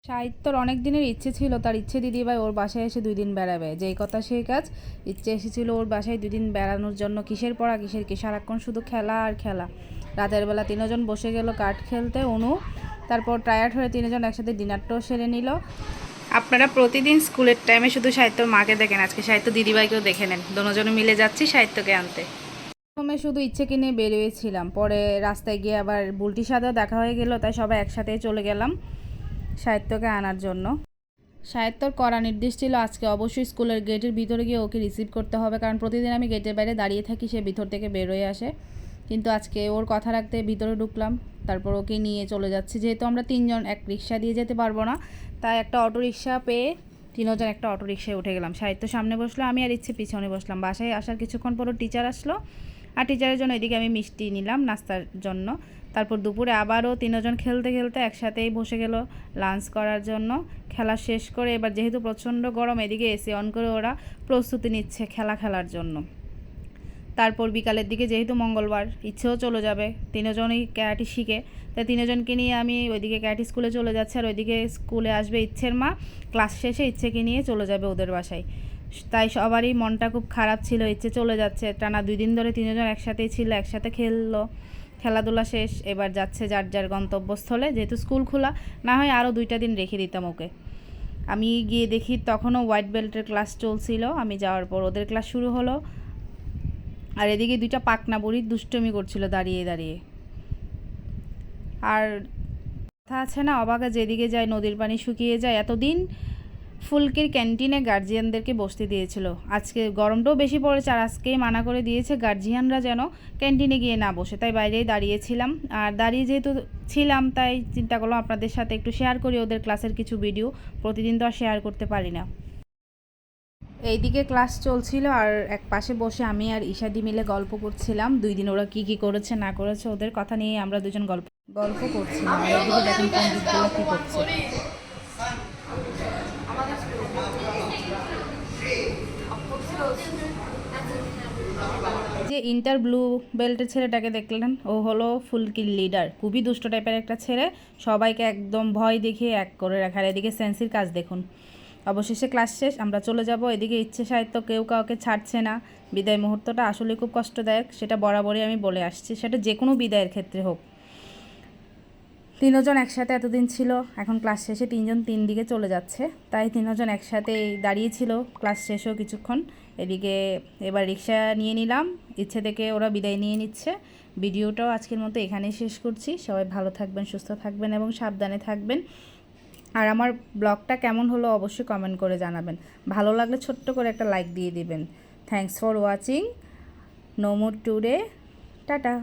সাহিত্যর অনেক দিনের ইচ্ছে ছিল, তার ইচ্ছে দিদিভাই ওর বাসায় এসে 2 দিন বেড়াবে। যেই কথা সেই কাজ, ইচ্ছে এসেছিল ওর বাসায় 2 দিন বেড়ানোর জন্য। কিসের পড়া কিসের কি, সারাক্ষণ শুধু খেলা আর খেলা। রাতের বেলা তিনজন বসে গেল কাঠ খেলতে, অনু। তারপর টায়ার্ড হয়ে তিনজন একসাথে ডিনারটাও সেরে নিল। আপনারা প্রতিদিন স্কুলের টাইমে শুধু সাহিত্যর মাকে দেখেন, আজকে সাহিত্য দিদিভাইকেও দেখে নেন। দুজনে মিলে যাচ্ছি সাহিত্যকে আনতে। প্রথমে শুধু ইচ্ছেকে নিয়ে বেরিয়েছিলাম, পরে রাস্তায় গিয়ে আবার বুলটির সাথেও দেখা হয়ে গেল, তাই সবাই একসাথে চলে গেলাম সাহিত্যকে আনার জন্য। সাহিত্যর করা নির্দেশ ছিল আজকে অবশ্যই স্কুলের গেটের ভিতরে গিয়ে ওকে রিসিভ করতে হবে, কারণ প্রতিদিন আমি গেটের বাইরে দাঁড়িয়ে থাকি, সে ভিতর থেকে বেরোয় আসে। কিন্তু আজকে ওর কথা রাখতে ভিতরে ঢুকলাম, তারপর ওকে নিয়ে চলে যাচ্ছি। যেহেতু আমরা 3 জন এক রিক্সা দিয়ে যেতে পারবো না, তাই একটা অটো রিক্সা পেয়ে 3 জন একটা অটো রিক্সায় উঠে গেলাম। সাহিত্য সামনে বসলো, আমি আর ইচ্ছে পিছনে বসলাম। বাসায় আসার কিছুক্ষণ পরও টিচার আসলো, আর টিচারের জন্য এদিকে আমি মিষ্টি নিলাম নাস্তার জন্য। তারপর দুপুরে আবারও 3 জন খেলতে খেলতে একসাথেই বসে গেল লাঞ্চ করার জন্য। খেলা শেষ করে এবার যেহেতু প্রচণ্ড গরম, এদিকে এসি অন করে ওরা প্রস্তুতি নিচ্ছে খেলার জন্য। তারপর বিকালের দিকে যেহেতু মঙ্গলবার, ইচ্ছেও চলে যাবে, 3 জনই ক্যারাটি শিখে, তাই 3 জনকে নিয়ে আমি ওইদিকে ক্যারাটি স্কুলে চলে যাচ্ছি। আর ওইদিকে স্কুলে আসবে ইচ্ছের মা, ক্লাস শেষে ইচ্ছেকে নিয়ে চলে যাবে ওদের বাসায়। তাই সবারই মনটা খুব খারাপ ছিল, ইচ্ছে চলে যাচ্ছে। টানা 2 দিন ধরে 3 জন একসাথেই ছিল, একসাথে খেললো, খেলাধুলা শেষ, এবার যাচ্ছে যার যার গন্তব্যস্থলে। যেহেতু স্কুল খোলা, না হয় আরও 2টা দিন রেখে দিতাম ওকে। আমি গিয়ে দেখি তখনও হোয়াইট বেল্টের ক্লাস চলছিল। আমি যাওয়ার পর ওদের ক্লাস শুরু হলো, আর এদিকে 2টা পাকনা বুড়ি দুষ্টুমি করছিল দাঁড়িয়ে দাঁড়িয়ে। আর কথা আছে না, অবাগা যেদিকে যায় নদীর পানি শুকিয়ে যায়। এতদিন ফুলকির ক্যান্টিনে গার্জিয়ানদেরকে বসতে দিয়েছিল, আজকে গরমটাও বেশি পড়েছে, আর আজকেই মানা করে দিয়েছে গার্জিয়ানরা যেন ক্যান্টিনে গিয়ে না বসে। তাই বাইরেই দাঁড়িয়েছিলাম, আর দাঁড়িয়ে যেহেতু ছিলাম তাই চিন্তা করলাম আপনাদের সাথে একটু শেয়ার করি ওদের ক্লাসের কিছু ভিডিও। প্রতিদিন তো আর শেয়ার করতে পারি না। এইদিকে ক্লাস চলছিল, আর এক পাশে বসে আমি আর ঈশাদি মিলে গল্প করছিলাম। 2 দিন ওরা কি কি করেছে না করেছে ওদের কথা নিয়ে আমরা দুজন গল্প করছিলাম। আর এইদিকে দেখেন পণ্ডিতগুলো কী করছে। যে ইন্টার ব্লু বেল্টের ছেলেটাকে দেখলেন, ও হলো ফুলকির লিডার। খুবই দুষ্ট টাইপের একটা ছেলে, সবাইকে একদম ভয় দেখিয়ে এক করে রাখার। এদিকে সেন্সির কাজ দেখুন। অবশেষে ক্লাস শেষ, আমরা চলে যাব। এদিকে ইচ্ছে সাহিত্য কেউ কাউকে ছাড়ছে না। বিদায় মুহূর্তটা আসলে খুব কষ্টদায়ক, সেটা বরাবরই আমি বলে আসছি, সেটা যে কোনো বিদায়ের ক্ষেত্রে হোক। 3 জন একসাথে এতদিন ছিল, এখন ক্লাস শেষে 3 জন 3 দিকে চলে যাচ্ছে, তাই 3 জন একসাথে দাঁড়িয়েছিল ক্লাস শেষেও কিছুক্ষণ। এদিকে এবার রিক্সা নিয়ে নিলাম, ইচ্ছে থেকে ওরা বিদায় নিয়ে নিচ্ছে। ভিডিওটাও আজকের মতো এখানেই শেষ করছি। সবাই ভালো থাকবেন, সুস্থ থাকবেন এবং সাবধানে থাকবেন। আর আমার ব্লগটা কেমন হলো অবশ্যই কমেন্ট করে জানাবেন। ভালো লাগলে ছোট্ট করে একটা লাইক দিয়ে দিবেন। Thanks for watching. No more today. Tata.